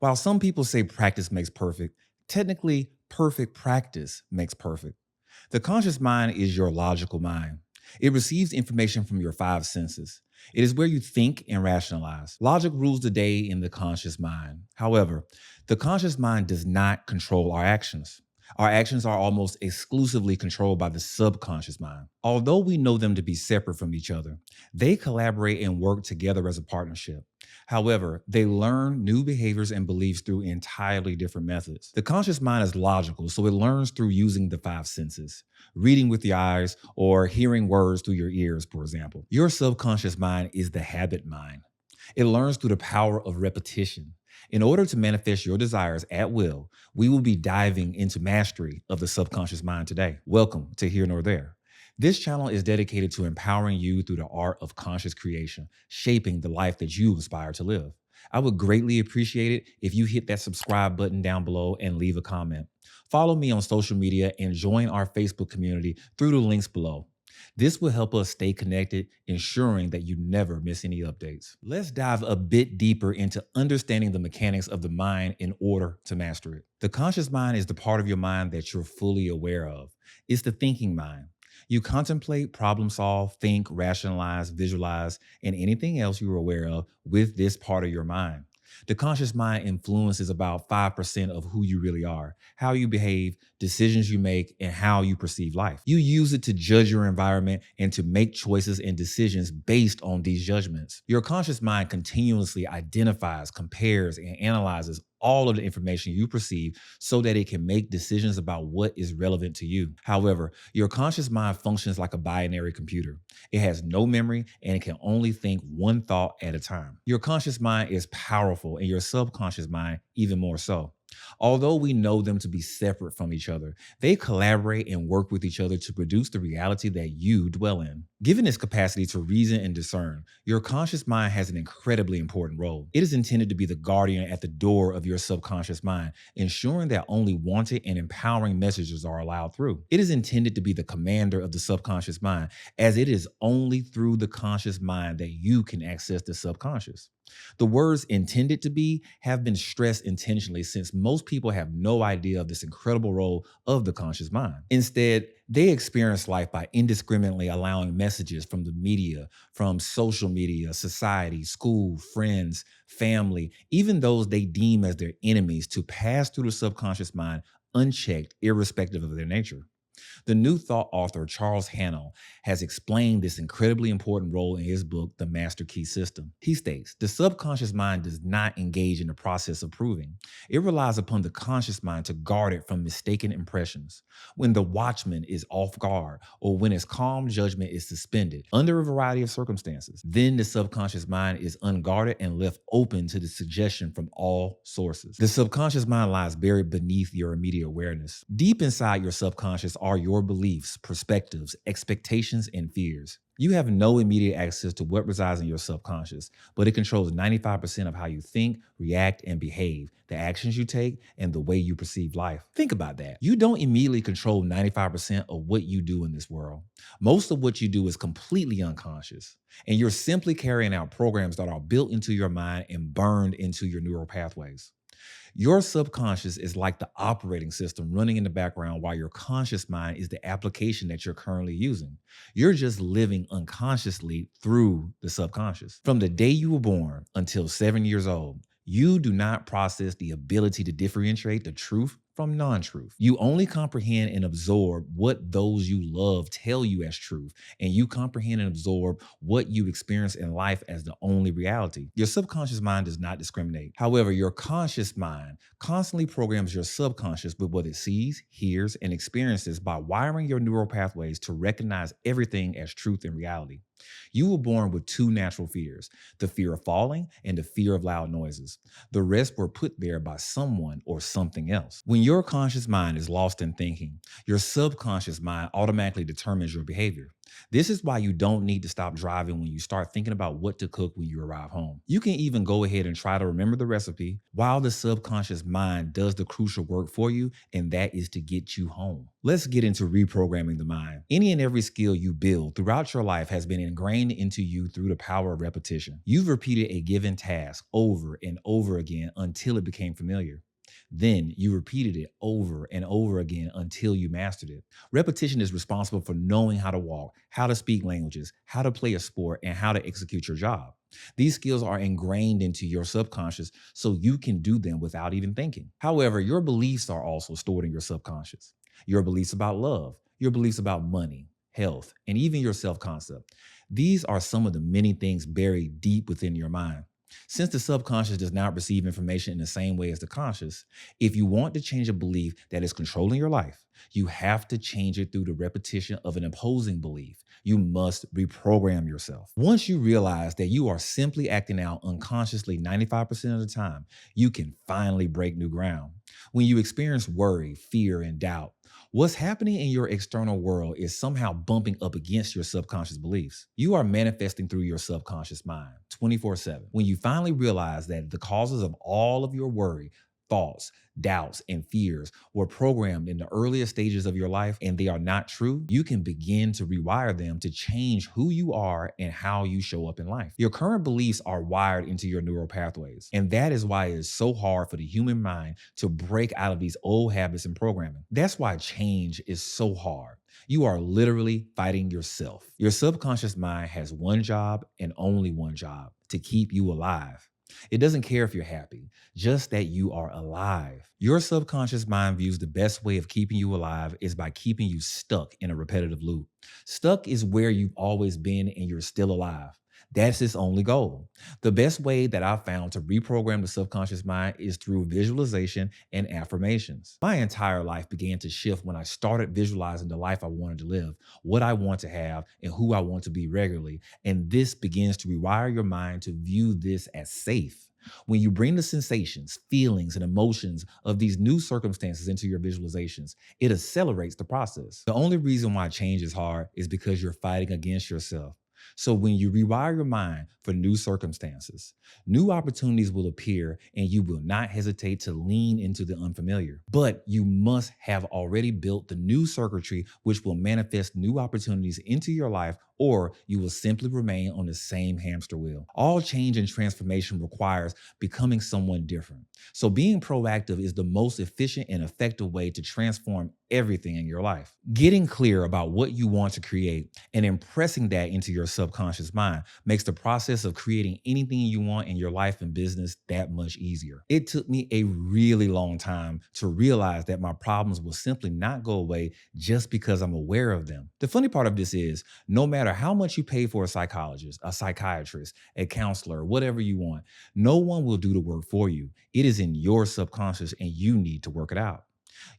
While some people say practice makes perfect, technically, perfect practice makes perfect. The conscious mind is your logical mind. It receives information from your five senses. It is where you think and rationalize. Logic rules the day in the conscious mind. However, the conscious mind does not control our actions. Our actions are almost exclusively controlled by the subconscious mind. Although we know them to be separate from each other, they collaborate and work together as a partnership. However, they learn new behaviors and beliefs through entirely different methods. The conscious mind is logical, so it learns through using the five senses, reading with your eyes, or hearing words through your ears, for example. Your subconscious mind is the habit mind. It learns through the power of repetition. In order to manifest your desires at will, we will be diving into mastery of the subconscious mind today. Welcome to Here Nor There. This channel is dedicated to empowering you through the art of conscious creation, shaping the life that you aspire to live. I would greatly appreciate it if you hit that subscribe button down below and leave a comment. Follow me on social media and join our Facebook community through the links below. This will help us stay connected, ensuring that you never miss any updates. Let's dive a bit deeper into understanding the mechanics of the mind in order to master it. The conscious mind is the part of your mind that you're fully aware of. It's the thinking mind. You contemplate, problem solve, think, rationalize, visualize, and anything else you are aware of with this part of your mind. The conscious mind influences about 5% of who you really are, how you behave, decisions you make, and how you perceive life. You use it to judge your environment and to make choices and decisions based on these judgments. Your conscious mind continuously identifies, compares, and analyzes all of the information you perceive so that it can make decisions about what is relevant to you. However, your conscious mind functions like a binary computer. It has no memory and it can only think one thought at a time. Your conscious mind is powerful and your subconscious mind even more so. Although we know them to be separate from each other, they collaborate and work with each other to produce the reality that you dwell in. Given its capacity to reason and discern, your conscious mind has an incredibly important role. It is intended to be the guardian at the door of your subconscious mind, ensuring that only wanted and empowering messages are allowed through. It is intended to be the commander of the subconscious mind, as it is only through the conscious mind that you can access the subconscious. The words intended to be have been stressed intentionally since most people have no idea of this incredible role of the conscious mind. Instead, they experience life by indiscriminately allowing messages from the media, from social media, society, school, friends, family, even those they deem as their enemies, to pass through the subconscious mind unchecked, irrespective of their nature. The New Thought author Charles Hannell has explained this incredibly important role in his book, The Master Key System. He states, the subconscious mind does not engage in the process of proving. It relies upon the conscious mind to guard it from mistaken impressions. When the watchman is off guard or when his calm judgment is suspended under a variety of circumstances, then the subconscious mind is unguarded and left open to the suggestion from all sources. The subconscious mind lies buried beneath your immediate awareness. Deep inside your subconscious are your beliefs, perspectives, expectations, and fears. You have no immediate access to what resides in your subconscious, but it controls 95% of how you think, react, and behave, the actions you take, and the way you perceive life. Think about that. You don't immediately control 95% of what you do in this world. Most of what you do is completely unconscious, and you're simply carrying out programs that are built into your mind and burned into your neural pathways. Your subconscious is like the operating system running in the background while your conscious mind is the application that you're currently using. You're just living unconsciously through the subconscious. From the day you were born until 7 years old, you do not process the ability to differentiate the truth from non-truth. You only comprehend and absorb what those you love tell you as truth, and you comprehend and absorb what you experience in life as the only reality. Your subconscious mind does not discriminate. However, your conscious mind constantly programs your subconscious with what it sees, hears, and experiences by wiring your neural pathways to recognize everything as truth and reality. You were born with two natural fears, the fear of falling and the fear of loud noises. The rest were put there by someone or something else. When your conscious mind is lost in thinking, your subconscious mind automatically determines your behavior. This is why you don't need to stop driving when you start thinking about what to cook when you arrive home. You can even go ahead and try to remember the recipe while the subconscious mind does the crucial work for you, and that is to get you home. Let's get into reprogramming the mind. Any and every skill you build throughout your life has been ingrained into you through the power of repetition. You've repeated a given task over and over again until it became familiar. Then you repeated it over and over again until you mastered it. Repetition is responsible for knowing how to walk, how to speak languages, how to play a sport, and how to execute your job. These skills are ingrained into your subconscious so you can do them without even thinking. However, your beliefs are also stored in your subconscious. Your beliefs about love, your beliefs about money, health, and even your self concept. These are some of the many things buried deep within your mind. Since the subconscious does not receive information in the same way as the conscious, if you want to change a belief that is controlling your life, you have to change it through the repetition of an opposing belief. You must reprogram yourself. Once you realize that you are simply acting out unconsciously 95% of the time, you can finally break new ground. When you experience worry, fear, and doubt, what's happening in your external world is somehow bumping up against your subconscious beliefs. You are manifesting through your subconscious mind 24/7. When you finally realize that the causes of all of your worry, thoughts, doubts, and fears were programmed in the earliest stages of your life and they are not true, you can begin to rewire them to change who you are and how you show up in life. Your current beliefs are wired into your neural pathways, and that is why it is so hard for the human mind to break out of these old habits and programming. That's why change is so hard. You are literally fighting yourself. Your subconscious mind has one job and only one job: to keep you alive. It doesn't care if you're happy, just that you are alive. Your subconscious mind views the best way of keeping you alive is by keeping you stuck in a repetitive loop. Stuck is where you've always been and you're still alive. That's its only goal. The best way that I've found to reprogram the subconscious mind is through visualization and affirmations. My entire life began to shift when I started visualizing the life I wanted to live, what I want to have, and who I want to be regularly. And this begins to rewire your mind to view this as safe. When you bring the sensations, feelings, and emotions of these new circumstances into your visualizations, it accelerates the process. The only reason why change is hard is because you're fighting against yourself. So when you rewire your mind for new circumstances, new opportunities will appear and you will not hesitate to lean into the unfamiliar. But you must have already built the new circuitry which will manifest new opportunities into your life, or you will simply remain on the same hamster wheel. All change and transformation requires becoming someone different. So being proactive is the most efficient and effective way to transform everything in your life. Getting clear about what you want to create and impressing that into your subconscious mind makes the process of creating anything you want in your life and business that much easier. It took me a really long time to realize that my problems will simply not go away just because I'm aware of them. The funny part of this is, no matter how much you pay for a psychologist, a psychiatrist, a counselor, whatever you want, no one will do the work for you. It is in your subconscious and you need to work it out.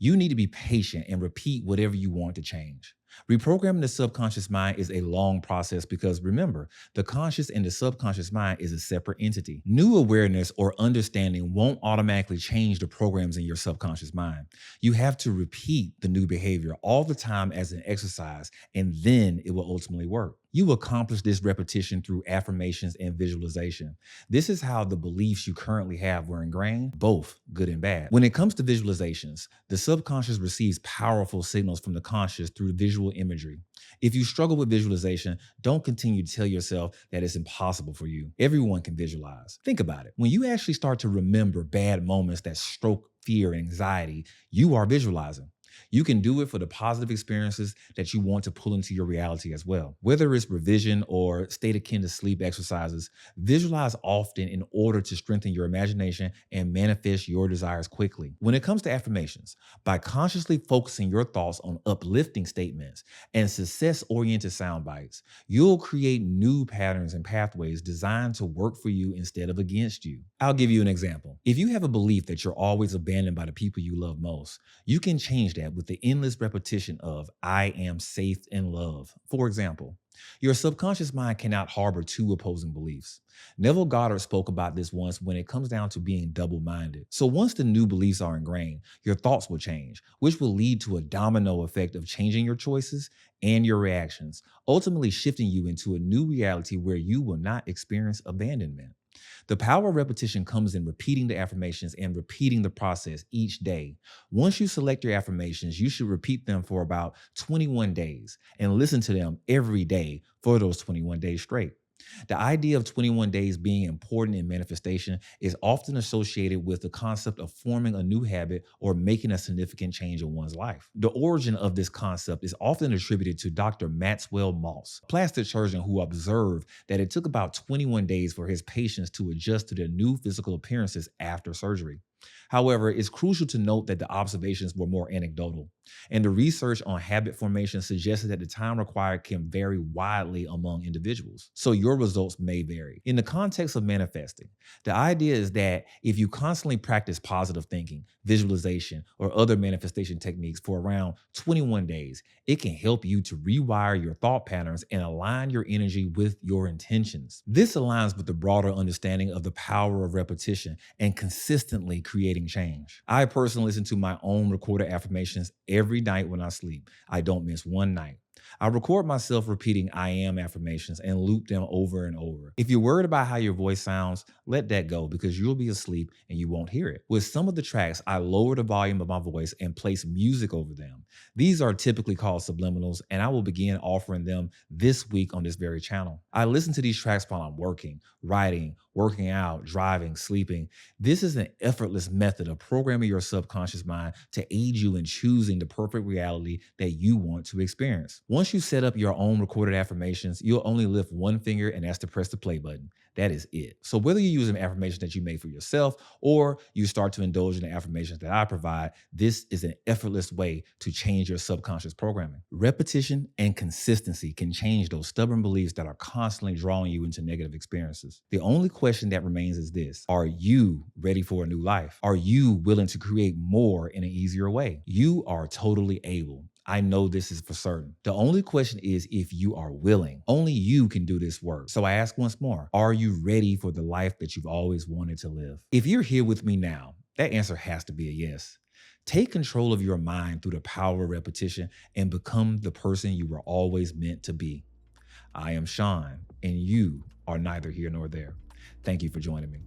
You need to be patient and repeat whatever you want to change. Reprogramming the subconscious mind is a long process because remember, the conscious and the subconscious mind is a separate entity. New awareness or understanding won't automatically change the programs in your subconscious mind. You have to repeat the new behavior all the time as an exercise, and then it will ultimately work. You accomplish this repetition through affirmations and visualization. This is how the beliefs you currently have were ingrained, both good and bad. When it comes to visualizations, the subconscious receives powerful signals from the conscious through visual imagery. If you struggle with visualization, don't continue to tell yourself that it's impossible for you. Everyone can visualize. Think about it. When you actually start to remember bad moments that stroke fear and anxiety, you are visualizing. You can do it for the positive experiences that you want to pull into your reality as well. Whether it's revision or state akin to sleep exercises, visualize often in order to strengthen your imagination and manifest your desires quickly. When it comes to affirmations, by consciously focusing your thoughts on uplifting statements and success-oriented sound bites, you'll create new patterns and pathways designed to work for you instead of against you. I'll give you an example. If you have a belief that you're always abandoned by the people you love most, you can change that with the endless repetition of "I am safe in love." For example, Your subconscious mind cannot harbor two opposing beliefs. Neville Goddard spoke about this once when it comes down to being double minded. So, once the new beliefs are ingrained, your thoughts will change, which will lead to a domino effect of changing your choices and your reactions, ultimately shifting you into a new reality where you will not experience abandonment. The power of repetition comes in repeating the affirmations and repeating the process each day. Once you select your affirmations, you should repeat them for about 21 days and listen to them every day for those 21 days straight. The idea of 21 days being important in manifestation is often associated with the concept of forming a new habit or making a significant change in one's life. The origin of this concept is often attributed to Dr. Maxwell Maltz, a plastic surgeon who observed that it took about 21 days for his patients to adjust to their new physical appearances after surgery. However, it's crucial to note that the observations were more anecdotal, and the research on habit formation suggested that the time required can vary widely among individuals. So your results may vary. In the context of manifesting, the idea is that if you constantly practice positive thinking, visualization, or other manifestation techniques for around 21 days, it can help you to rewire your thought patterns and align your energy with your intentions. This aligns with the broader understanding of the power of repetition and consistently creating change. I personally listen to my own recorded affirmations every night when I sleep. I don't miss one night. I record myself repeating I am affirmations and loop them over and over. If you're worried about how your voice sounds, let that go because you'll be asleep and you won't hear it. With some of the tracks, I lower the volume of my voice and place music over them. These are typically called subliminals, and I will begin offering them this week on this very channel. I listen to these tracks while I'm working, writing, working out, driving, sleeping. This is an effortless method of programming your subconscious mind to aid you in choosing the perfect reality that you want to experience. Once you set up your own recorded affirmations, you'll only lift one finger, and that's to press the play button. That is it. So whether you use an affirmation that you made for yourself or you start to indulge in the affirmations that I provide, this is an effortless way to change your subconscious programming. Repetition and consistency can change those stubborn beliefs that are constantly drawing you into negative experiences. The only question that remains is this: are you ready for a new life? Are you willing to create more in an easier way? You are totally able. I know this is for certain. The only question is if you are willing. Only you can do this work. So I ask once more, are you ready for the life that you've always wanted to live? If you're here with me now, that answer has to be a yes. Take control of your mind through the power of repetition and become the person you were always meant to be. I am Shaun, and you are neither here nor there. Thank you for joining me.